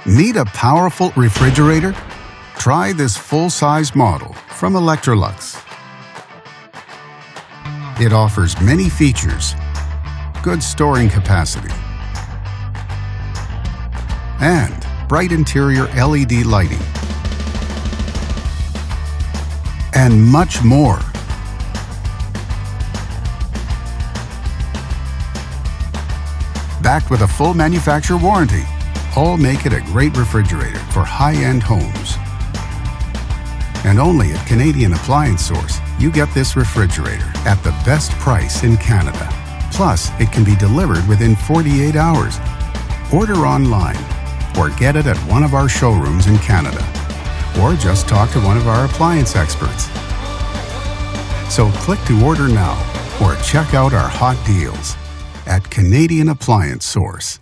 Need a powerful refrigerator? Try this full-size model from Electrolux. It offers many features, good storing capacity, and bright interior LED lighting, and much more. Backed with a full manufacturer warranty, all make it a great refrigerator for high-end homes. And only at Canadian Appliance Source, you get this refrigerator at the best price in Canada. Plus, it can be delivered within 48 hours. Order online or get it at one of our showrooms in Canada. Or just talk to one of our appliance experts. So click to order now or check out our hot deals at Canadian Appliance Source.